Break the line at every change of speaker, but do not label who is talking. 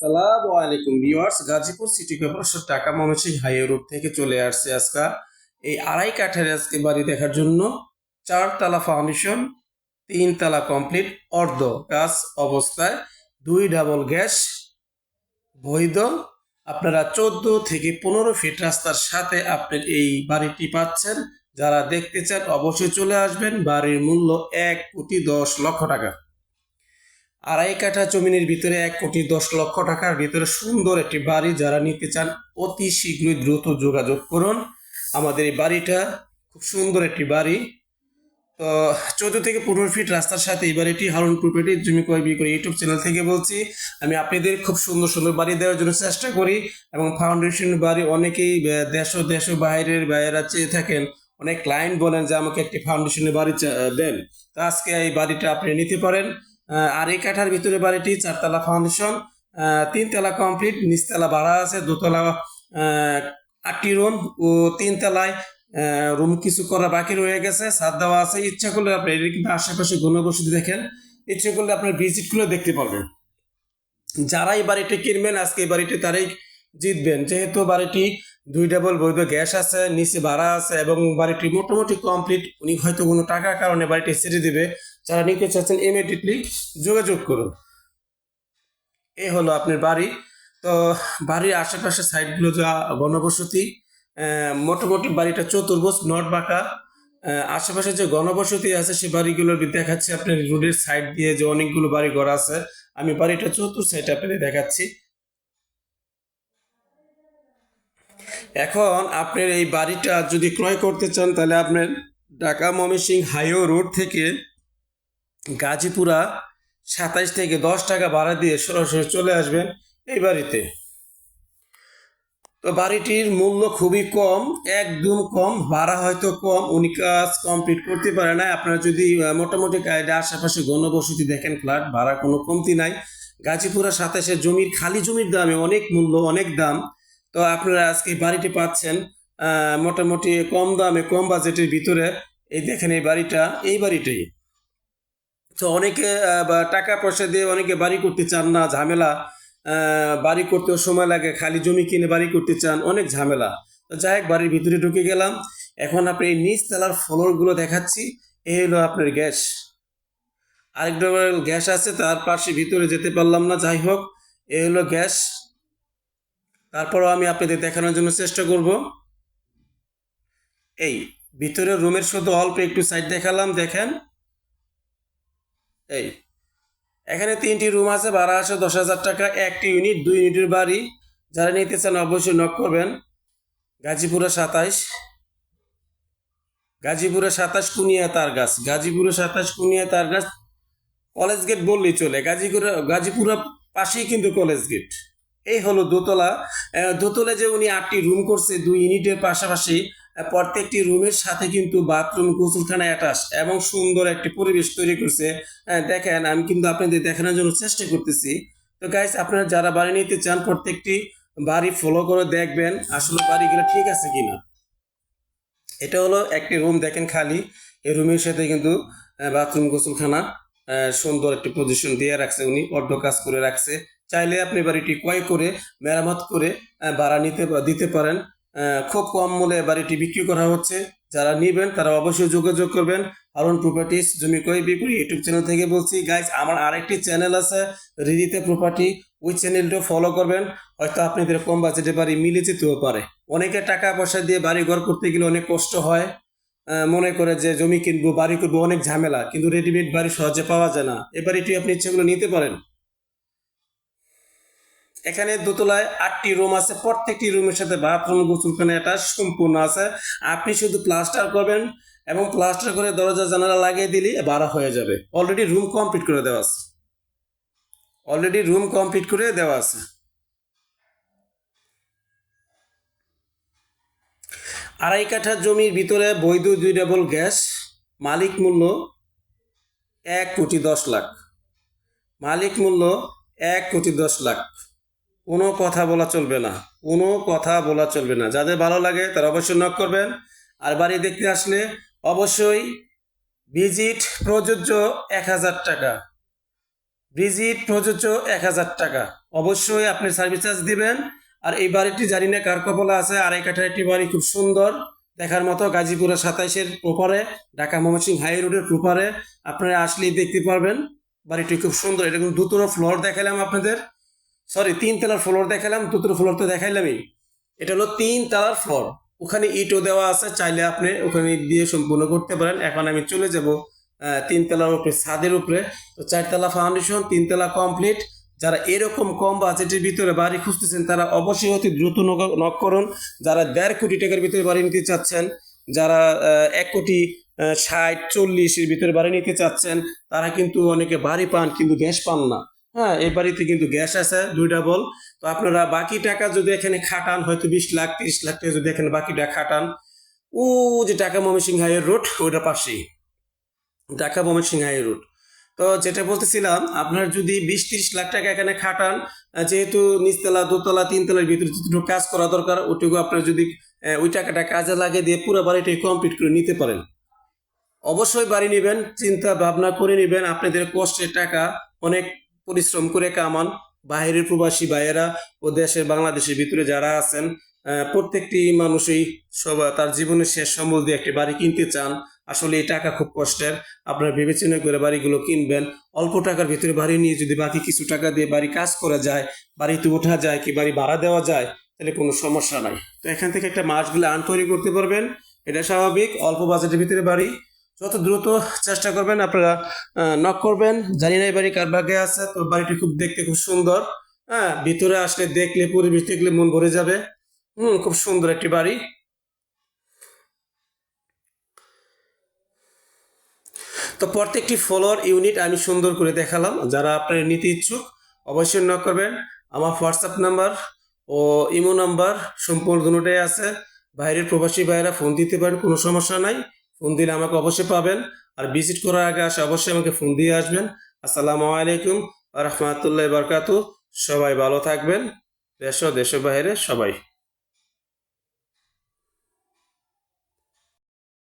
আসসালামু আলাইকুম viewers, Gazipur city corporation টাকা ময়মনসিংহ হাইওয়ে রোড থেকে চলে আসছে আজকে এই আড়াই কাঠের আজকে বাড়ি দেখার জন্য। 4 তলা ফাউন্ডেশন, 3 তলা কমপ্লিট, অর্ধ কাজ অবস্থায়, 2 ডাবল গ্যাস, বৈধ। আপনারা 14 থেকে 15 ফিট রাস্তার সাথে আপনার এই বাড়িটি পাচ্ছেন। যারা দেখতে চান অবশ্যই চলে আসবেন। বাড়ির মূল্য 1,10,00,000 টাকা। আড়াই কাঠা জমিনের ভিতরে 1,10,00,000 টাকার ভিতরে সুন্দর একটি বাড়ি। যারা নিতে চান অতি শীঘ্রই দ্রুত যোগাযোগ করুন। আমাদের এই বাড়িটা খুব সুন্দর একটি বাড়ি। তো 14 থেকে 15 ফিট রাস্তার সাথে এই বাড়িটি হারুন প্রপার্টি জমি ক্রয় বিক্রি ইউটিউব চ্যানেল থেকে বলছি। আমি আপনাদের খুব সুন্দর সুন্দর বাড়ি দেওয়ার জন্য চেষ্টা করি এবং ফাউন্ডেশন বাড়ি অনেকেই দেশ ও বাইরের বাইরেরা চেয়ে থাকেন। অনেক ক্লায়েন্ট বলেন যে আমাকে একটি ফাউন্ডেশনের বাড়ি দেন। তো আজকে এই বাড়িটা আপনি নিতে পারেন। আড়াই কাঠার ভিতরে বাড়িটি 4 তলা ফাউন্ডেশন, 3 তলা কমপ্লিট, নিচতলা ভাড়া আছে, দোতলা 8টি রুম ও 3 তলায় রুম কিছু করা বাকি রয়ে গেছে, ছাদ দেওয়া আছে। ইচ্ছা করলে আপনি কিন্তু আশেপাশে ঘনবসতি দেখেন, ইচ্ছে করলে আপনার ভিজিট করে দেখতে পারবেন। যারা এই বাড়িটি কিনবেন আজকে এই বাড়িটি তারাই জিতবেন, যেহেতু বাড়িটি 2 ডাবল বৈধ গ্যাস আছে, নিচে ভাড়া আছে এবং বাড়িটি মোটামুটি কমপ্লিট। উনি হয়তো কোনো টাকার কারণে বাড়িটি ছেড়ে দেবে। যারা নিতে চাচ্ছেন ইমিডিয়েটলি যোগাযোগ করুন। এই হলো আপনার বাড়ি। তো বাড়ির আশেপাশে সাইডগুলো যা ঘনবসতি, মোটামুটি বাড়িটা চতুর্ভুজ, নট বাঁকা। আশেপাশে যে ঘনবসতি আছে সে বাড়িগুলোর দেখাচ্ছি আপনার রোডের সাইড দিয়ে যে অনেকগুলো বাড়ি ঘর আছে। আমি বাড়িটা চতুর সাইড আপনাদের দেখাচ্ছি। এখন আপনার এই বাড়িটা যদি ক্রয় করতে চান তাহলে আপনার ঢাকা ময়মনসিংহ হাইওয়ে রোড থেকে গাজীপুরা 27 থেকে 10 টাকা ভাড়া দিয়ে সরাসরি চলে আসবেন এই বাড়িতে। তো বাড়িটির মূল্য খুবই কম, একদম কম, ভাড়া হয়তো কম, উনি কাজ কমপ্লিট করতে পারে না। আপনারা যদি মোটামুটি কায়দা আশেপাশে ঘনবসতি দেখেন, ফ্ল্যাট ভাড়া কোনো কমতি নাই। গাজীপুরা 27-এর জমির খালি জমির দামে অনেক মূল্য, অনেক দাম। তো আপনারা আজকে বাড়িটি পাচ্ছেন মোটামুটি কম দামে, কম বাজেটের ভিতরে। এই দেখেন এই বাড়িটাই। তো অনেকে টাকা পয়সা দিয়ে অনেকে বাড়ি করতে চান না, ঝামেলা। বাড়ি করতেও সময় লাগে, খালি জমি কিনে বাড়ি করতে চান, অনেক ঝামেলা। তো যাই হোক, বাড়ির ভিতরে ঢুকে গেলাম। এখন আপনি এই নিচ তলার ফ্লোরগুলো দেখাচ্ছি। এই হলো আপনার গ্যাস, আরেক ডবল গ্যাস আছে, তার পাশে ভিতরে যেতে পারলাম না। যাই হোক, এই হলো গ্যাস। তারপরও আমি আপনাদের দেখানোর জন্য চেষ্টা করব। এই ভিতরের রুমের শুধু অল্প একটু সাইড দেখালাম, দেখেন। এই এখানে 3টি রুম আছে, ভাড়া আছে 10,000 টাকা, 1টি ইউনিট, 2 ইউনিটের বাড়ি। যারা নিতে চান অবশ্যই নক করবেন। গাজীপুরা 27, গাজীপুরা 27 কুনিয়া তারগাছ, গাজীপুরা 27 কুনিয়া তারগাছ। কলেজ গেট বললেই চলে, গাজীপুরা পাশেই কিন্তু কলেজ গেট। এই হলো দোতলা। দোতলা যে উনি 8টি রুম করছে 2 ইউনিটের পাশাপাশি, প্রত্যেকটি রুমের সাথে কিন্তু বাথরুম, গোসলখানা অ্যাটাচ এবং সুন্দর একটি পরিবেশ তৈরি করছে। দেখেন, আমি কিন্তু আপনাদের দেখানোর জন্য চেষ্টা করতেছি। তো গাইস, আপনারা যারা বাড়ি নিতে চান প্রত্যেকটি বাড়ি ফলো করে দেখবেন আসলে বাড়িগুলো ঠিক আছে কিনা। এটা হলো একটি রুম, দেখেন খালি। এই রুমের সাথে কিন্তু বাথরুম, গোসলখানা সুন্দর একটি পজিশন দিয়ে রাখছে, উনি অর্ধ কাজ করে রাখছে। চাইলে আপনি বাড়িটি ক্রয় করে মেরামত করে ভাড়া দিতে পারেন। খুব কম মূল্যে বাড়িটি বিক্রি করা হচ্ছে। যারা নেবেন তারা অবশ্যই যোগাযোগ করবেন। হারুন প্রপার্টিস জমি ক্রয় বিক্রি ইউটিউব চ্যানেল থেকে বলছি। গাইজ, আমার আরেকটি চ্যানেল আছে রিদিতে প্রপার্টি, ওই চ্যানেলটাও ফলো করবেন। হয়তো আপনাদের কম বাজেটে বাড়ি মিলে যেতেও পারে। অনেকে টাকা পয়সা দিয়ে বাড়ি ঘর করতে গেলে অনেক কষ্ট হয়, মনে করে যে জমি কিনবো, বাড়ি করবো, অনেক ঝামেলা, কিন্তু রেডিমেড বাড়ি সহজে পাওয়া যায় না। এই বাড়িটি আপনি ইচ্ছেগুলো নিতে পারেন। এখানে দোতলায় 8টি রুম আছে, প্রত্যেকটি রুমের সাথে বাথরুম, গোসলখানা এটা সম্পূর্ণ আছে। আপনি শুধু প্লাস্টার করবেন এবং প্লাস্টার করে দরজা জানালা লাগিয়ে দিলে ভাড়া হয়ে যাবে। অলরেডি রুম কমপ্লিট করে দেওয়া আছে। আড়াই কাঠা জমির ভিতরে বৈধ 2 ডাবল গ্যাস, মালিক মূল্য 1,10,00,000। মালিক মূল্য 1,10,00,000। কোনো কথা বলা চলবে না। যাদের ভালো লাগে তারা অবশ্যই নক করবেন। আর বাড়ি দেখতে আসলে অবশ্যই ভিজিট প্রযোজ্য 1,000 টাকা। ভিজিট প্রযোজ্য 1000 টাকা। অবশ্যই আপনি সার্ভিস চার্জ দিবেন। আর এই বাড়িটি জানি না কার কপালে আছে, আড়াই কাঠার একটি বাড়ি, খুব সুন্দর দেখার মতো, গাজীপুরের 27-এর প্রপারে, ঢাকা ময়মনসিংহ হাই রোডের প্রপারে। আপনারা আসলেই দেখতে পারবেন বাড়িটি খুব সুন্দর। এটা কিন্তু দুতলা ফ্লোর দেখালাম আপনাদের, সরি 3 তলার ফ্লোর দেখালাম, দুতলা ফ্লোর তো দেখাইলামই। এটা হলো 3 তলার ফ্লোর, ওখানে ইটও দেওয়া আছে, চাইলে আপনি ওখানে ইট দিয়ে সম্পূর্ণ করতে পারেন। এখন আমি চলে যাব 3 তলার উপরে, ছাদের উপরে। তো 4 তলা ফাউন্ডেশন, 3 তলা কমপ্লিট। যারা এরকম কম বাজেটের ভিতরে বাড়ি খুঁজতেছেন তারা অবশ্যই অতি দ্রুত নক করুন। যারা 1.5 কোটি টাকার ভিতরে বাড়ি নিতে চাচ্ছেন, যারা 1 কোটি 60-40-এর ভিতরে বাড়ি নিতে চাচ্ছেন, তারা কিন্তু অনেকে বাড়ি পান কিন্তু গ্যাস পান না। হ্যাঁ, এই বাড়িতে কিন্তু গ্যাস আছে 2 ডাবল। তো আপনারা বাকি টাকা যদি এখানে খাটান, হয়তো 20 লাখ 30 লাখ টাকা যদি এখানে বাকিটা খাটান, ও যে ঢাকা ময়মনসিংহ হাই রোড ওইটার পাশেই, ঢাকা ময়মনসিংহ হাই রোড। তো যেটা বলতেছিলাম, আপনার যদি 20-30 লাখ টাকা এখানে খাটান, যেহেতু নিচতলা 2 তলা 3 তলার ভিতরে যতটুকু কাজ করা দরকার ওইটুকু আপনার যদি ওই টাকাটা কাজে লাগিয়ে দিয়ে পুরো বাড়িটাই কমপ্লিট করে নিতে পারেন। অবশ্যই বাড়ি নেবেন, চিন্তা ভাবনা করে নেবেন। আপনাদের কষ্টের টাকা, অনেক পরিশ্রম করে কামান। বাইরের প্রবাসী ভাইয়েরা ও দেশের বাংলাদেশের ভিতরে যারা আছেন, প্রত্যেকটি মানুষই তার জীবনের শেষ সম্বল দিয়ে একটি বাড়ি কিনতে চান। আসলে এই টাকা খুব কষ্টের, আপনারা বিবেচনা করে বাড়িগুলো কিনবেন। অল্প টাকার ভিতরে বাড়ি নিয়ে যদি বাকি কিছু টাকা দিয়ে বাড়ি কাজ করা যায়, বাড়িতে ওঠা যায়, কি বাড়ি ভাড়া দেওয়া যায়, তাহলে কোনো সমস্যা নাই। তো এখান থেকে একটা মাসগুলো আর্ন তৈরি করতে পারবেন, এটা স্বাভাবিক। অল্প বাজেটের ভিতরে বাড়ি, যত দ্রুত চেষ্টা করবেন আপনারা নক করবেন। জানি না এই বাড়ি কার ভাগ্যে আছে। তো বাড়িটি খুব দেখতে খুব সুন্দর। হ্যাঁ, ভিতরে আসলে দেখলে, পরিবেশ দেখলে মন ভরে যাবে। খুব সুন্দর একটি বাড়ি। তো প্রত্যেকটি ফ্লোর ইউনিট আমি সুন্দর করে দেখালাম। যারা আপনার নিতে ইচ্ছুক অবশ্যই নক করবেন। আমার হোয়াটসঅ্যাপ নাম্বার ও ইমো নাম্বার সম্পূর্ণ দুটোটাই আছে। বাইরের প্রবাসী ভাইয়েরা ফোন দিতে পারেন, কোনো সমস্যা নাই। ফোন দিলে আমাকে অবশ্যই পাবেন। আর ভিজিট করার আগে আসে অবশ্যই আমাকে ফোন দিয়ে আসবেন। আসসালামু আলাইকুম ওয়া রাহমাতুল্লাহি ওয়া বারাকাতুহু। সবাই ভালো থাকবেন, দেশ ও দেশের বাইরে সবাই।